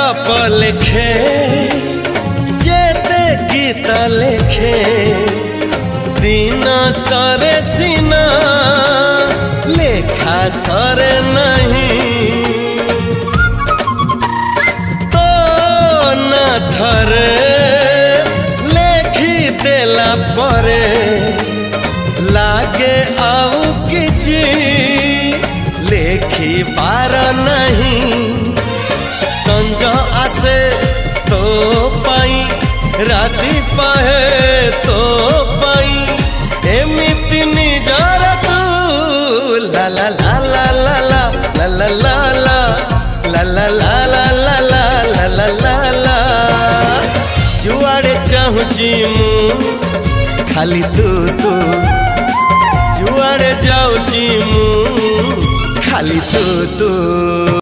गप लिखे जेते गीत लिखे दिन सरे सीना लेखा सरे नहीं तो न थरे लेखी देला परे लागे आउ किछि लेखी पार नहीं संज आसे तो पाई राति पाए तो पाई एमिति निजर तू ला ला ला ला ला ला ला ला ला ला ला ला ला ला ला ला ला जुआड़े चाहूची मु खाली तू तू जुआड़े जाऊची मु खाली तू तू।